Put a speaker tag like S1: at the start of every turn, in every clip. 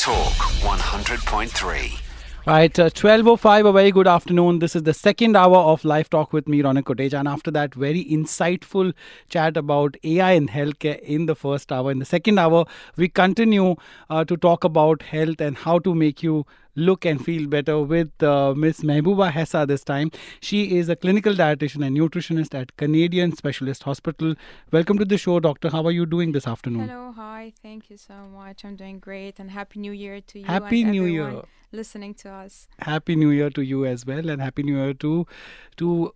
S1: Talk 100.3.
S2: Right, 12:05, a very good afternoon. This is the second hour of Live Talk with me, Ronak Koteja. And after that very insightful chat about AI in healthcare in the first hour. In the second hour, we continue to talk about health and how to make you look and feel better with Miss Mahboobeh Gerashi this time. She is a clinical dietitian and nutritionist at Canadian Specialist Hospital. Welcome to the show, Doctor. How are you doing this afternoon?
S3: Hello, hi. Thank you so much. I'm doing great, and Happy New Year to you
S2: Happy
S3: and
S2: New
S3: everyone
S2: Year.
S3: listening to us.
S2: Happy New Year to you as well, and Happy New Year to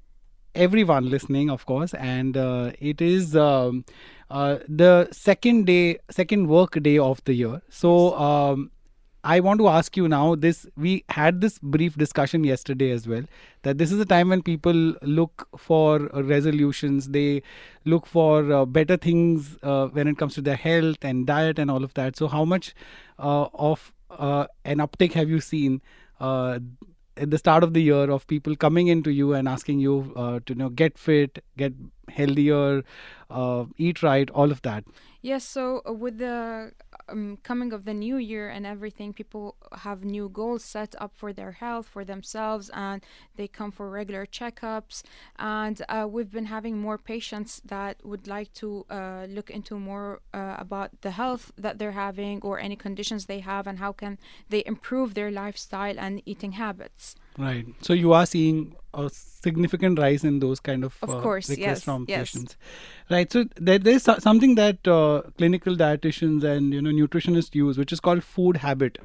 S2: everyone listening, of course. And it is the second work day of the year. So I want to ask you now. We had this brief discussion yesterday as well, that this is a time when people look for resolutions. They look for better things when it comes to their health and diet and all of that. So how much of an uptick have you seen at the start of the year of people coming into you and asking you to get fit, get healthier, eat right, all of that?
S3: Yes, so with the coming of the new year and everything, people have new goals set up for their health, for themselves, and they come for regular checkups. And we've been having more patients that would like to look into more about the health that they're having or any conditions they have and how can they improve their lifestyle and eating habits.
S2: Right. So you are seeing a significant rise in those kind of
S3: course,
S2: requests
S3: yes,
S2: from
S3: yes.
S2: patients. Right. So there's something that clinical dietitians and nutritionists use, which is called food habit.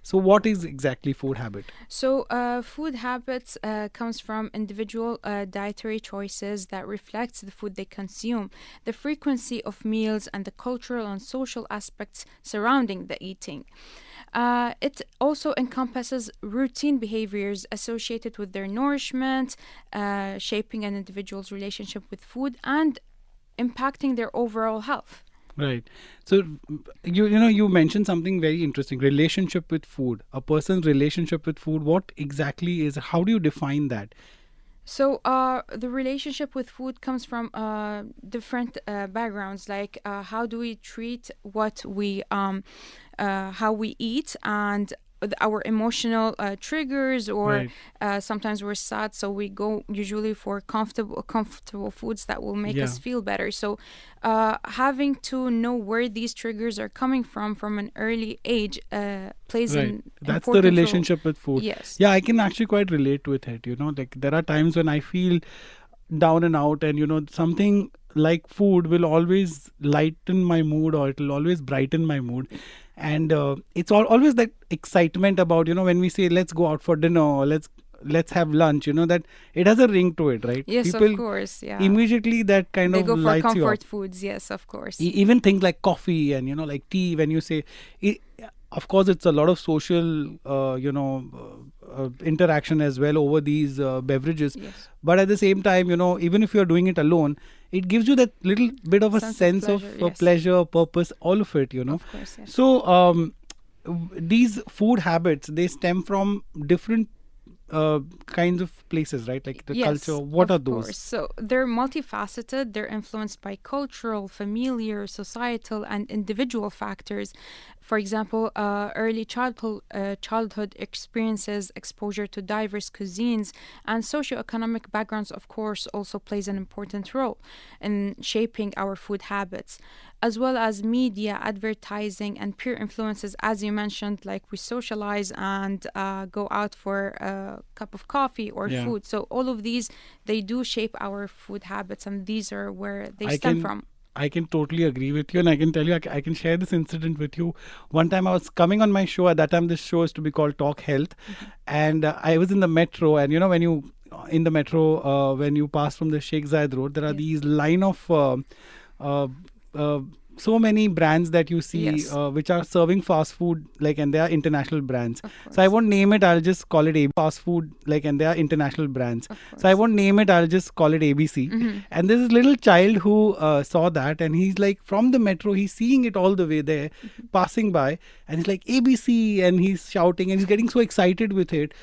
S2: So what is exactly food habit?
S3: So food habits comes from individual dietary choices that reflects the food they consume, the frequency of meals, and the cultural and social aspects surrounding the eating. It also encompasses routine behaviors associated with their nourishment, shaping an individual's relationship with food and impacting their overall health.
S2: Right. So you mentioned something very interesting, relationship with food. A person's relationship with food, what exactly is, how do you define that?
S3: So the relationship with food comes from different backgrounds, like how do we treat what we how we eat, and our emotional triggers, or
S2: Right.
S3: sometimes we're sad, so we go usually for comfortable foods that will make us feel better. So having to know where these triggers are coming from an early age plays
S2: Right.
S3: an
S2: That's the
S3: important
S2: relationship with food.
S3: Yes.
S2: Yeah, I can actually quite relate with it. Like there are times when I feel down and out, and something like food will always lighten my mood, or it will always brighten my mood. And it's always that excitement about when we say let's go out for dinner, or let's have lunch, that it has a ring to it, right?
S3: Yes,
S2: People
S3: of course. Yeah.
S2: immediately that kind
S3: They
S2: of
S3: go for
S2: lights you up.
S3: comfort foods. Yes, of course.
S2: Even things like coffee and like tea, when you say of course it's a lot of social interaction as well over these beverages.
S3: Yes.
S2: But at the same time, even if you're doing it alone, it gives you that little bit of a sense of
S3: pleasure, yes.
S2: pleasure, purpose, all of it.
S3: Of course, yes.
S2: So these food habits, they stem from different kinds of places, right? Like the
S3: Yes,
S2: culture. What are
S3: of
S2: those?
S3: course. So they're multifaceted. They're influenced by cultural, familiar, societal, and individual factors. For example, early childhood experiences, exposure to diverse cuisines, and socioeconomic backgrounds, of course, also plays an important role in shaping our food habits, as well as media, advertising, and peer influences. As you mentioned, like we socialize and go out for a cup of coffee or food. So all of these, they do shape our food habits, and these are where they stem from.
S2: I can totally agree with you, and I can tell you, I can share this incident with you. One time I was coming on my show. At that time, this show is to be called Talk Health, and I was in the metro, and when you in the metro, when you pass from the Sheikh Zayed Road, there are these line of so many brands that you see which are serving fast food, like, and they are international brands. So I won't name it, I'll just call it fast food, like, and they are international brands. So I won't name it, I'll just call it ABC. And there's this little child who saw that, and he's like, from the metro, he's seeing it all the way there, passing by, and he's like, ABC, and he's shouting, and he's getting so excited with it.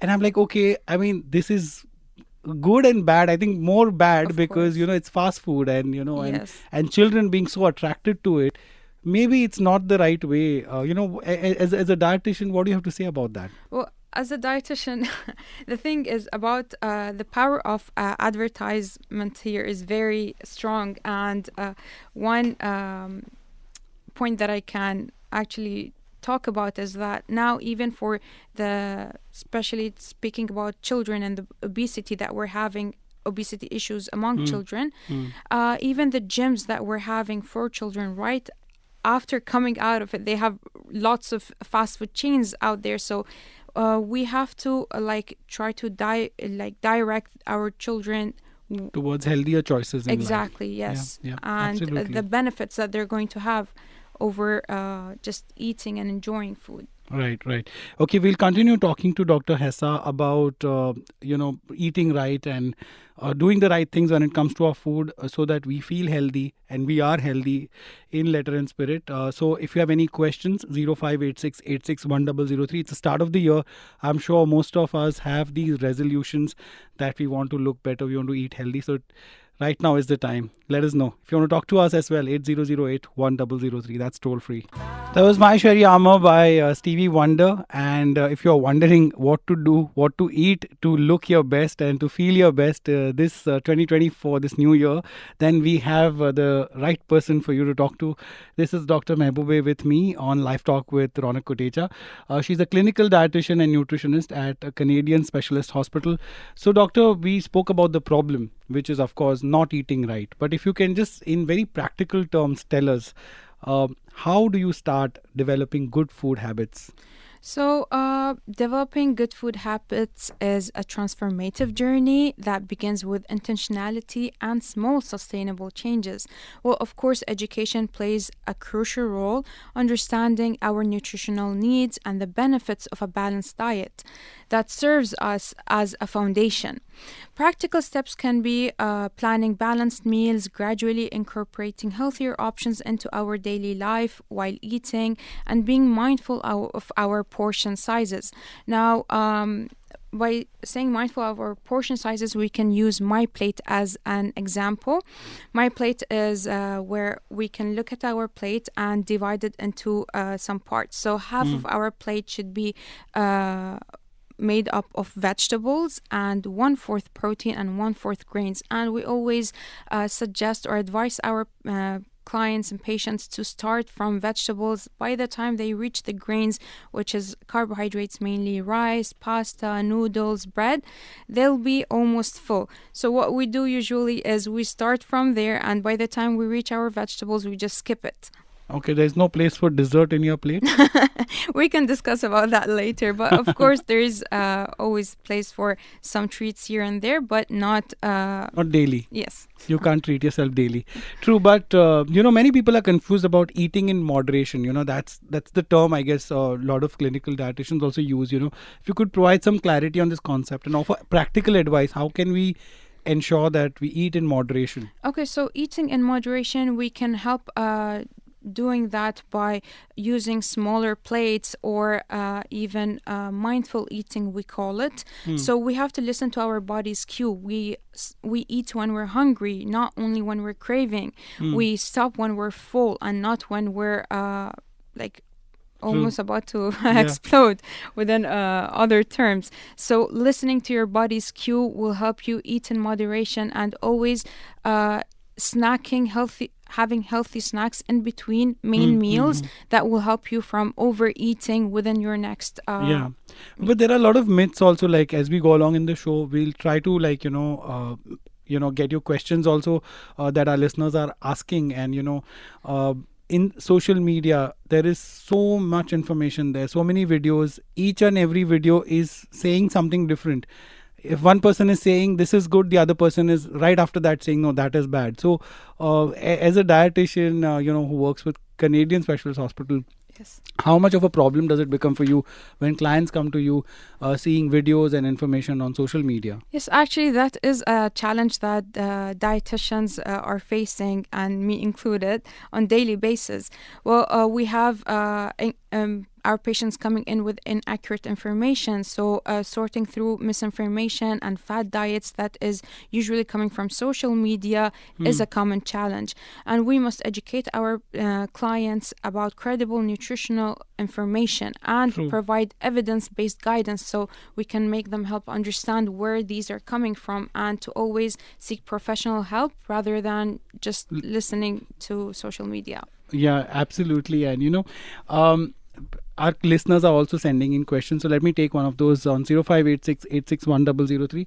S2: And I'm like, okay, I mean, this is good and bad. I think more bad, because it's fast food, and and children being so attracted to it. maybe it's not the right way. As a dietitian, what do you have to say about that?
S3: Well, as a dietitian, the thing is about the power of advertisement here is very strong. And one point that I can actually talk about is that now, even for especially speaking about children and the obesity that we're having, obesity issues among children, even the gyms that we're having for children, right after coming out of it, they have lots of fast food chains out there. So we have to try to direct our children
S2: towards healthier choices in
S3: exactly
S2: life.
S3: Yes,
S2: Yeah,
S3: and
S2: absolutely.
S3: the benefits that they're going to have over just eating and enjoying food.
S2: Right. Okay, we'll continue talking to Dr. Hessa about eating right and doing the right things when it comes to our food, so that we feel healthy and we are healthy in letter and spirit. So if you have any questions, 0586861003. It's the start of the year. I'm sure most of us have these resolutions that we want to look better, we want to eat healthy. So right now is the time. Let us know. If you want to talk to us as well, 8008-1003. That's toll free. That was My Sherry Armor by Stevie Wonder. And if you're wondering what to do, what to eat to look your best and to feel your best this 2024, this new year, then we have the right person for you to talk to. This is Dr. Mahboobeh with me on Live Talk with Ronak Kotecha. She's a clinical dietitian and nutritionist at a Canadian specialist hospital. So, doctor, we spoke about the problem, which is, of course, not eating right. But if you can just, in very practical terms, tell us, how do you start developing good food habits?
S3: So, developing good food habits is a transformative journey that begins with intentionality and small sustainable changes. Well, of course, education plays a crucial role, understanding our nutritional needs and the benefits of a balanced diet that serves us as a foundation. Practical steps can be planning balanced meals, gradually incorporating healthier options into our daily life while eating, and being mindful of our portion sizes. Now, by saying mindful of our portion sizes, we can use My Plate as an example. My Plate is where we can look at our plate and divide it into some parts. So half of our plate should be made up of vegetables and 1/4 protein and 1/4 grains. And we always suggest or advise our clients and patients to start from vegetables. By the time they reach the grains, which is carbohydrates, mainly rice, pasta, noodles, bread, they'll be almost full. So what we do usually is we start from there, and by the time we reach our vegetables, we just skip it.
S2: Okay, there's no place for dessert in your plate?
S3: We can discuss about that later, but of course there is always place for some treats here and there, but not
S2: daily.
S3: Yes,
S2: you can't treat yourself daily. True, but many people are confused about eating in moderation. That's the term, I guess, a lot of clinical dietitians also use. If you could provide some clarity on this concept and offer practical advice, how can we ensure that we eat in moderation?
S3: Okay, so eating in moderation, we can help doing that by using smaller plates or even mindful eating, we call it. So we have to listen to our body's cue. We eat when we're hungry, not only when we're craving. We stop when we're full and not when we're almost about to explode within other terms. So listening to your body's cue will help you eat in moderation, and always having healthy snacks in between main meals that will help you from overeating within your next
S2: but there are a lot of myths also. Like, as we go along in the show, we'll try to get your questions also that our listeners are asking. And in social media, there is so much information there, so many videos. Each and every video is saying something different. If one person is saying this is good, the other person is right after that saying no, that is bad. So as a dietitian who works with Canadian Specialist Hospital,
S3: yes,
S2: how much of a problem does it become for you when clients come to you seeing videos and information on social media?
S3: Yes, actually, that is a challenge that dietitians are facing, and me included, on daily basis. Well, we have our patients coming in with inaccurate information. So sorting through misinformation and fad diets that is usually coming from social media is a common challenge. And we must educate our clients about credible nutritional information and provide evidence-based guidance so we can make them help understand where these are coming from, and to always seek professional help rather than just listening to social media.
S2: Yeah, absolutely. And our listeners are also sending in questions, so let me take one of those on 0586861003.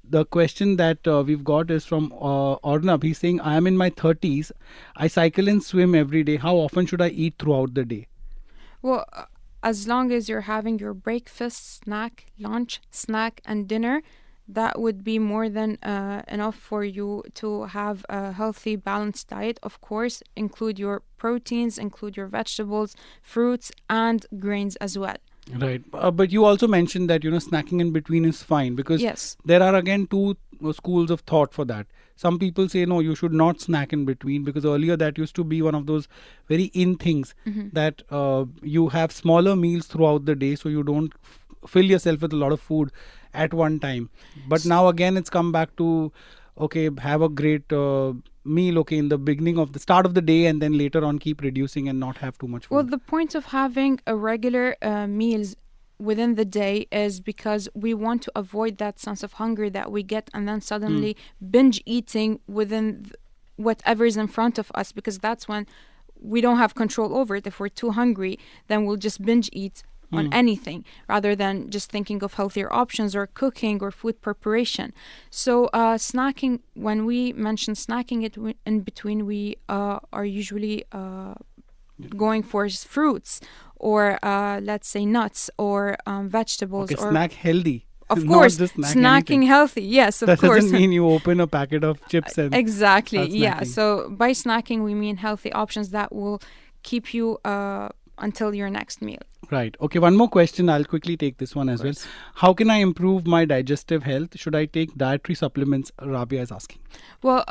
S2: The question that we've got is from Ornab. He's saying, I am in my 30s, I cycle and swim every day, how often should I eat throughout the day?
S3: Well, as long as you're having your breakfast, snack, lunch, snack, and dinner, that would be more than enough for you to have a healthy, balanced diet. Of course, include your proteins, include your vegetables, fruits, and grains as well.
S2: Right. But you also mentioned that, snacking in between is fine, because
S3: Yes.
S2: there are again two schools of thought for that. Some people say, no, you should not snack in between, because earlier that used to be one of those very in things that you have smaller meals throughout the day, so you don't fill yourself with a lot of food at one time. But now again it's come back to, okay, have a great meal, okay, in the beginning of the start of the day, and then later on keep reducing and not have too much food.
S3: Well, the point of having a regular meals within the day is because we want to avoid that sense of hunger that we get and then suddenly binge eating within whatever is in front of us, because that's when we don't have control over it. If we're too hungry, then we'll just binge eat on anything rather than just thinking of healthier options or cooking or food preparation. So snacking, when we mention snacking it in between, we are usually going for fruits or let's say nuts or vegetables.
S2: Okay,
S3: or
S2: snack healthy.
S3: Of
S2: Not
S3: course,
S2: just snack
S3: snacking
S2: anything.
S3: healthy. Yes, of
S2: That
S3: course.
S2: doesn't mean you open a packet of chips and
S3: Exactly.
S2: start
S3: Yeah.
S2: snacking.
S3: So by snacking, we mean healthy options that will keep you until your next meal.
S2: Right. Okay, one more question. I'll quickly take this one as well. How can I improve my digestive health? Should I take dietary supplements? Rabia is asking.
S3: Well,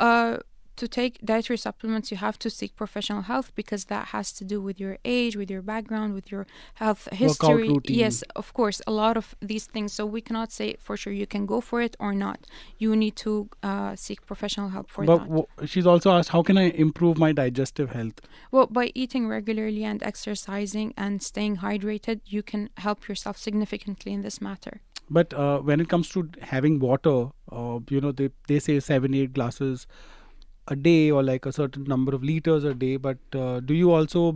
S3: to take dietary supplements, you have to seek professional help, because that has to do with your age, with your background, with your health history.
S2: routine.
S3: Yes, of course, a lot of these things. So we cannot say for sure you can go for it or not. You need to seek professional help for that.
S2: But she's also asked, how can I improve my digestive health?
S3: Well, by eating regularly and exercising and staying hydrated, you can help yourself significantly in this matter.
S2: But when it comes to having water, they say 7-8 glasses a day, or like a certain number of liters a day. But do you also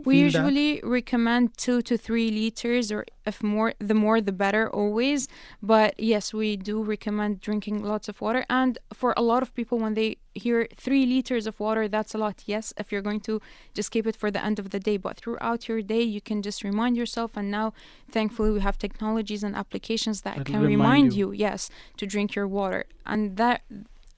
S3: We
S2: feel
S3: usually recommend 2 to 3 liters, or if more, the better always. But yes, we do recommend drinking lots of water. And for a lot of people, when they hear 3 liters of water, that's a lot. Yes, if you're going to just keep it for the end of the day. But throughout your day, you can just remind yourself. And now, thankfully, we have technologies and applications that can remind you, yes, to drink your water. And that,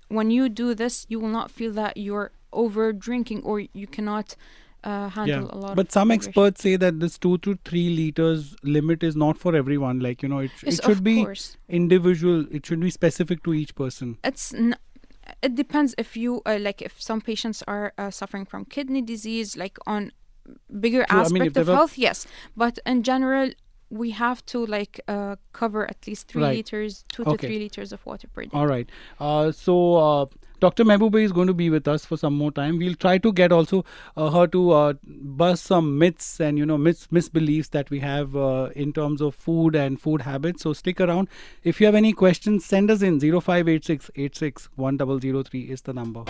S3: when you do this, you will not feel that you're over drinking or you cannot handle a lot.
S2: But some experts say that this 2 to 3 liters limit is not for everyone. Like, it should be individual. It should be specific to each person.
S3: It depends if you if some patients are suffering from kidney disease, like on bigger aspect of health, yes. But in general, we have to cover at least 3 liters, 2 to 3 liters of water per day.
S2: All right. So Dr. Mahboobeh is going to be with us for some more time. We'll try to get also her to bust some myths and misbeliefs that we have in terms of food and food habits. So stick around. If you have any questions, send us in. 0586 86 1003 is the number.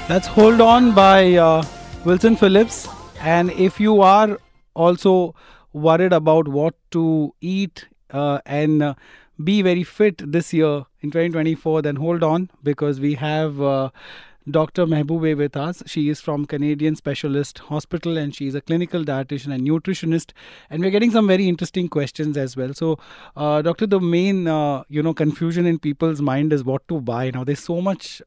S2: That's Hold On by Wilson Phillips. And if you are also worried about what to eat and be very fit this year in 2024, then hold on, because we have Dr. Mahboobeh with us. She is from Canadian Specialist Hospital and she is a clinical dietitian and nutritionist, and we're getting some very interesting questions as well. So doctor, the main confusion in people's mind is what to buy now. There's so much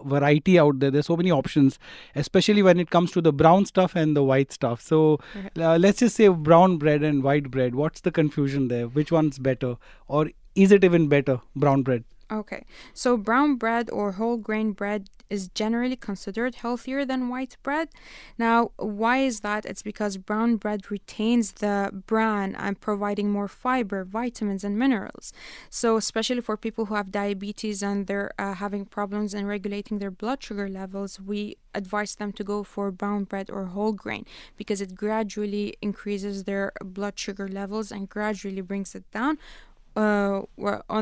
S2: variety out there. There's so many options, especially when it comes to the brown stuff and the white stuff. So let's just say brown bread and white bread. What's the confusion there? Which one's better, or is it even better, brown bread?
S3: Okay, so brown bread or whole grain bread is generally considered healthier than white bread. Now, why is that? It's because brown bread retains the bran and providing more fiber, vitamins, and minerals. So, especially for people who have diabetes and they're having problems in regulating their blood sugar levels, we advise them to go for brown bread or whole grain because it gradually increases their blood sugar levels and gradually brings it down. On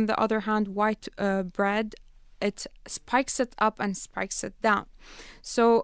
S3: the other hand, white bread, it spikes it up and spikes it down. So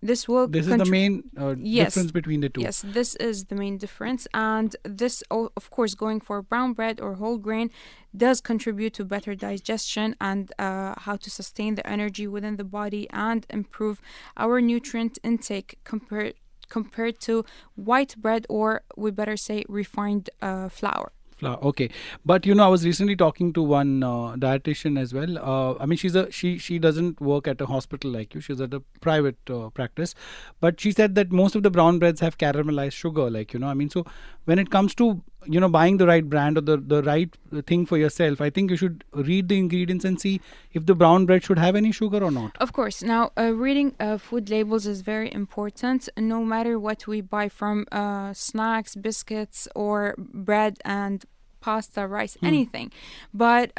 S3: this will
S2: This is the main difference between the two.
S3: Yes, this is the main difference. And this, of course, going for brown bread or whole grain does contribute to better digestion and how to sustain the energy within the body and improve our nutrient intake compared to white bread, or we better say refined flour.
S2: Okay, but I was recently talking to one dietitian as well. I mean, she doesn't work at a hospital like you. She's at a private practice, but she said that most of the brown breads have caramelized sugar. I mean, so when it comes to buying the right brand or the right thing for yourself, I think you should read the ingredients and see if the brown bread should have any sugar or not.
S3: Of course. Now, reading food labels is very important. No matter what we buy from snacks, biscuits, or bread and pasta, rice, anything. But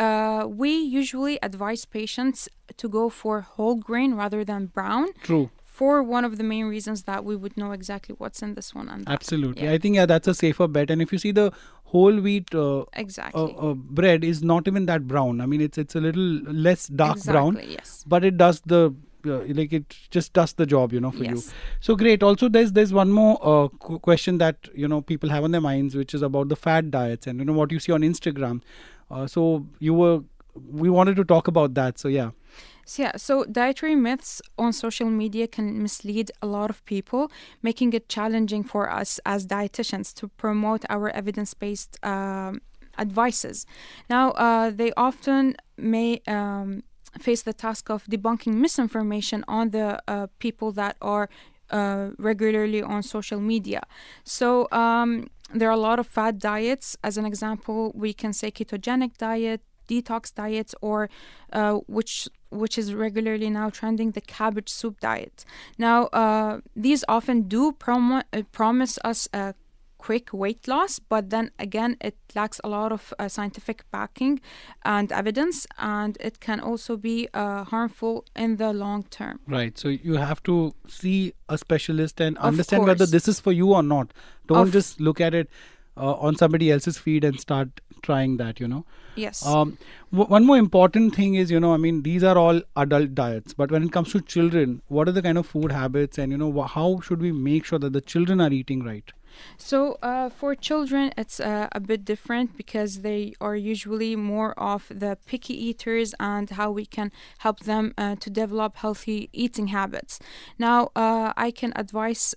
S3: we usually advise patients to go for whole grain rather than brown.
S2: True.
S3: For one of the main reasons that we would know exactly what's in this one. And
S2: absolutely. Yeah. I think that's a safer bet. And if you see the whole wheat bread is not even that brown. I mean, it's a little less dark brown.
S3: Yes.
S2: But it does it just does the job, for you. So great. Also, there's one more question that people have on their minds, which is about the fad diets and what you see on Instagram. So we wanted to talk about that. So yeah.
S3: So dietary myths on social media can mislead a lot of people, making it challenging for us as dietitians to promote our evidence-based advices. Now, they often may face the task of debunking misinformation on the people that are regularly on social media. So there are a lot of fad diets. As an example, we can say ketogenic diet, detox diets, or which is regularly now trending, the cabbage soup diet. Now, these often do promise us a quick weight loss, but then again, it lacks a lot of scientific backing and evidence, and it can also be harmful in the long term.
S2: Right. So you have to see a specialist and understand whether this is for you or not. Don't just look at it on somebody else's feed and start trying that,
S3: Yes.
S2: One more important thing is, I mean, these are all adult diets, but when it comes to children, what are the kind of food habits and, how should we make sure that the children are eating right?
S3: So for children, it's a bit different because they are usually more of the picky eaters, and how we can help them to develop healthy eating habits. Now, I can advise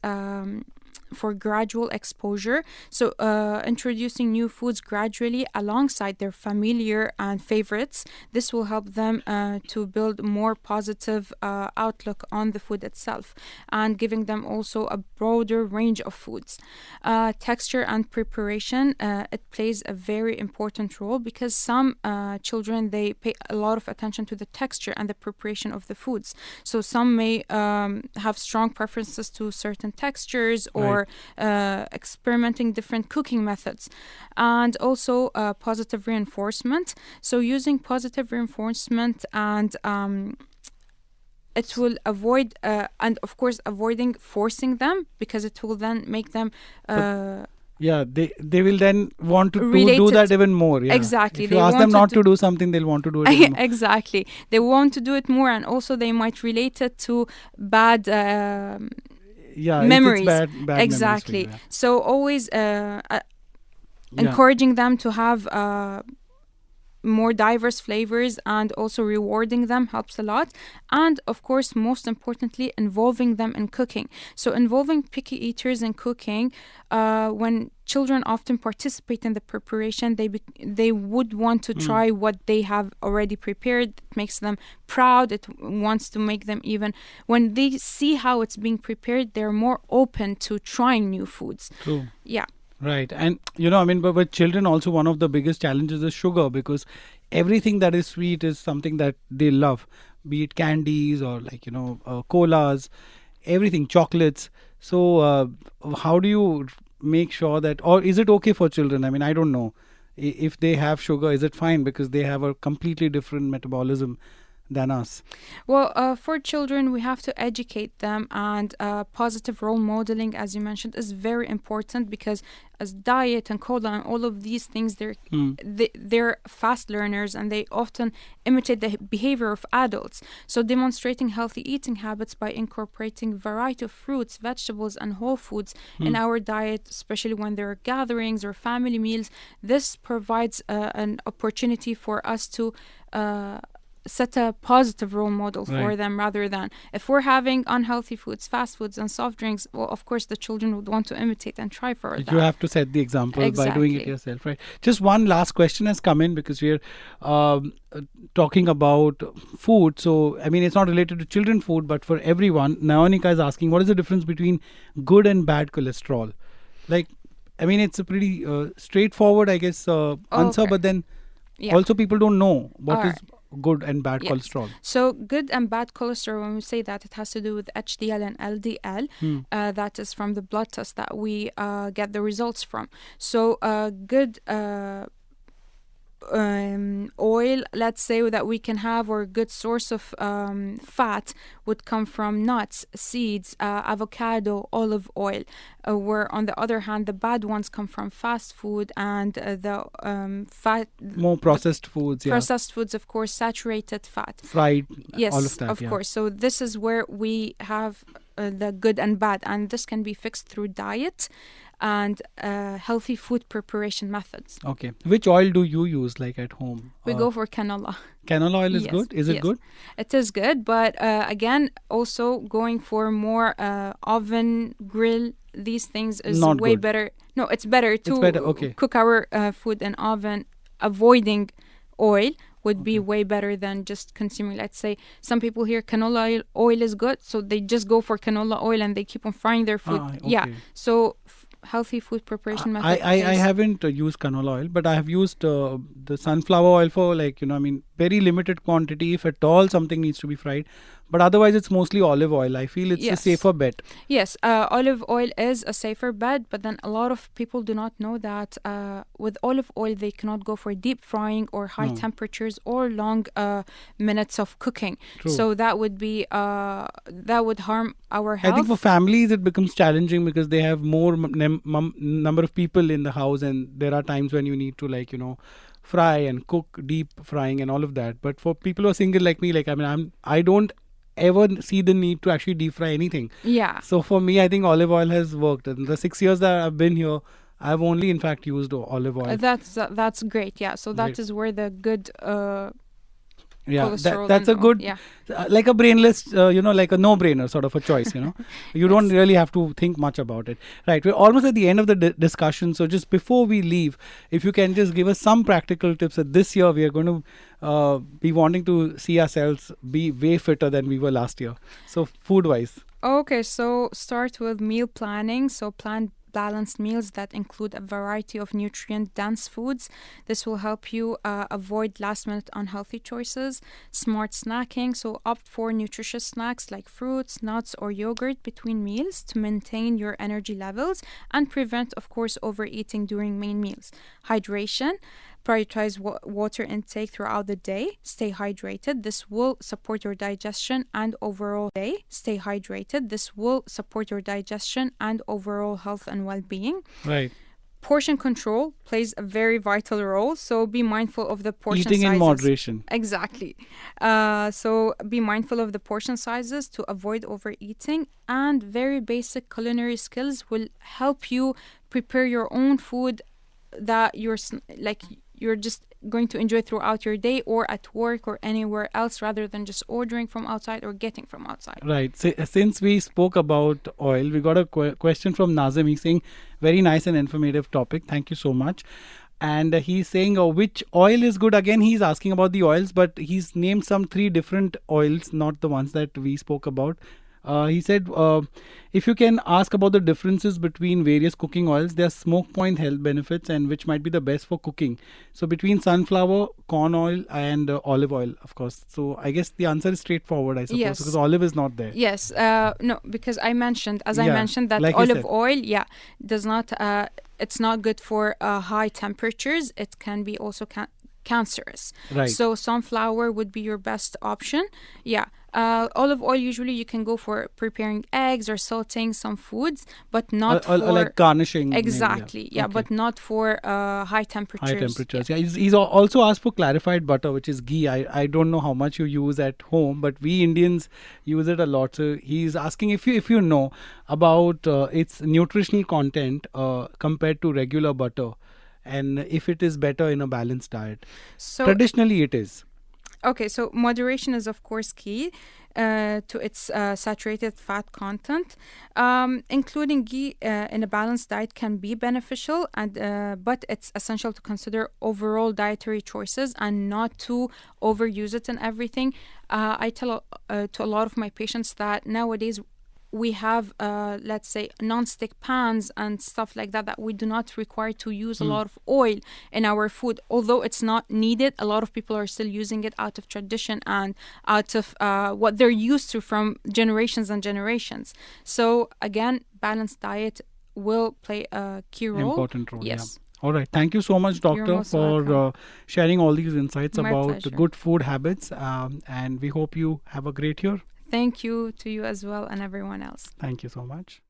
S3: for gradual exposure. So introducing new foods gradually alongside their familiar and favorites. This will help them to build more positive outlook on the food itself, and giving them also a broader range of foods. Texture and preparation, it plays a very important role because some children, they pay a lot of attention to the texture and the preparation of the foods. So some may have strong preferences to certain textures, or experimenting different cooking methods. And also positive reinforcement. So using positive reinforcement, and it will avoid and of course avoiding forcing them, because it will then make them
S2: they will then want to do that even more. Yeah.
S3: Exactly.
S2: If you ask them not to do something, they'll want to do it even more.
S3: Exactly. They want to do it more, and also they might relate it to bad memories.
S2: Bad
S3: exactly.
S2: Memories.
S3: So always encouraging them to have more diverse flavors, and also rewarding them helps a lot. And of course, most importantly, involving them in cooking. So involving picky eaters in cooking, when children often participate in the preparation, they would want to try what they have already prepared. It makes them proud. It wants to make them, even when they see how it's being prepared, they're more open to trying new foods.
S2: True.
S3: Yeah.
S2: Right. And, but with children also, one of the biggest challenges is sugar, because everything that is sweet is something that they love, be it candies or colas, everything, chocolates. So how do you make sure that, or is it okay for children? I mean, I don't know. If they have sugar, is it fine because they have a completely different metabolism than us?
S3: Well, for children, we have to educate them, and positive role modeling, as you mentioned, is very important, because as diet and cola and all of these things, they're fast learners, and they often imitate the behavior of adults. So demonstrating healthy eating habits by incorporating variety of fruits, vegetables, and whole foods in our diet, especially when there are gatherings or family meals, this provides an opportunity for us to set a positive role model for them, rather than if we're having unhealthy foods, fast foods, and soft drinks. Well, of course, the children would want to imitate and try for that.
S2: You have to set the example by doing it yourself, right? Just one last question has come in, because we're talking about food. So, I mean, it's not related to children food, but for everyone. Naonika is asking, what is the difference between good and bad cholesterol? Like, I mean, it's a pretty straightforward, I guess, answer, but then also people don't know what is good and bad cholesterol.
S3: So good and bad cholesterol, when we say that, it has to do with HDL and LDL. That is from the blood test that we get the results from. So good oil, let's say, that we can have, or a good source of fat, would come from nuts, seeds, avocado, olive oil. Where on the other hand, the bad ones come from fast food and the fat,
S2: more processed foods.
S3: Processed foods, of course, saturated fat,
S2: fried.
S3: Yes,
S2: all of that.
S3: Of course. So this is where we have the good and bad, and this can be fixed through diet and healthy food preparation methods.
S2: Okay. Which oil do you use, like at home?
S3: We go for canola.
S2: Canola oil is good? Is it good?
S3: It is good, but again, also going for more oven, grill, these things is
S2: not
S3: way
S2: good.
S3: Better. No, it's better to cook our food in oven. Avoiding oil would be way better than just consuming. Let's say some people hear canola oil is good, so they just go for canola oil and they keep on frying their food. So healthy food preparation method.
S2: I haven't used canola oil, but I have used the sunflower oil for very limited quantity. If at all something needs to be fried, but otherwise it's mostly olive oil. I feel it's a safer bet.
S3: Yes, olive oil is a safer bet, but then a lot of people do not know that with olive oil they cannot go for deep frying or high temperatures or long minutes of cooking.
S2: True.
S3: So that would be that would harm our health.
S2: I think for families it becomes challenging because they have more number of people in the house, and there are times when you need to fry and cook, deep frying and all of that. But for people who are single like me, I don't ever see the need to actually deep fry anything.
S3: Yeah.
S2: So for me, I think olive oil has worked. In the 6 years that I've been here, I've only in fact used olive oil.
S3: That's great. Yeah. So that is where the good
S2: that's a good like a brainless like a no-brainer sort of a choice. You don't really have to think much about it. Right, we're almost at the end of the discussion, so just before we leave, if you can just give us some practical tips that this year we are going to be wanting to see ourselves be way fitter than we were last year, so food wise.
S3: Okay, so start with meal planning. So plan balanced meals that include a variety of nutrient-dense foods. This will help you avoid last-minute unhealthy choices. Smart snacking, so opt for nutritious snacks like fruits, nuts, or yogurt between meals to maintain your energy levels and prevent, of course, overeating during main meals. Hydration. Prioritize water intake throughout the day. Stay hydrated. This will support your digestion and overall day. Stay hydrated. This will support your digestion and overall health and well-being.
S2: Right.
S3: Portion control plays a very vital role. So be mindful of the portion sizes.
S2: Eating in moderation.
S3: Exactly. So be mindful of the portion sizes to avoid overeating. And very basic culinary skills will help you prepare your own food that you're just going to enjoy throughout your day or at work or anywhere else, rather than just ordering from outside or getting from outside.
S2: Right. So, since we spoke about oil, we got a question from Nazim. He's saying, very nice and informative topic. Thank you so much. And he's saying, which oil is good? Again, he's asking about the oils, but he's named some 3 different oils, not the ones that we spoke about. He said, if you can ask about the differences between various cooking oils, their smoke point health benefits and which might be the best for cooking. So between sunflower, corn oil and olive oil, of course. So I guess the answer is straightforward, I suppose,
S3: Yes.
S2: because olive is not there.
S3: Yes, no, because I mentioned that
S2: like you
S3: olive
S2: said.
S3: oil, does not, it's not good for high temperatures. It can be also cancerous.
S2: Right.
S3: So sunflower would be your best option. Yeah. Olive oil, usually you can go for preparing eggs or sauteing some foods, but not
S2: or
S3: for
S2: like garnishing.
S3: exactly.
S2: Maybe,
S3: Yeah,
S2: Okay.
S3: but not for high temperatures.
S2: High temperatures. Yeah, he's also asked for clarified butter, which is ghee. I don't know how much you use at home, but we Indians use it a lot. So he's asking if you know about its nutritional content compared to regular butter, and if it is better in a balanced diet.
S3: So
S2: Traditionally, it is.
S3: okay, so moderation is of course key to its saturated fat content. Including ghee in a balanced diet can be beneficial, and but it's essential to consider overall dietary choices and not to overuse it in everything. I tell to a lot of my patients that nowadays we have, let's say, non-stick pans and stuff like that we do not require to use a lot of oil in our food. Although it's not needed, a lot of people are still using it out of tradition and out of what they're used to from generations and generations. So again, balanced diet will play a key role.
S2: Important role.
S3: Yes.
S2: Yeah. All right. Thank you so much, Doctor,
S3: most
S2: for
S3: welcome.
S2: sharing all these insights
S3: My
S2: about
S3: pleasure.
S2: good food habits. And we hope you have a great year.
S3: Thank you to you as well and everyone else.
S2: Thank you so much.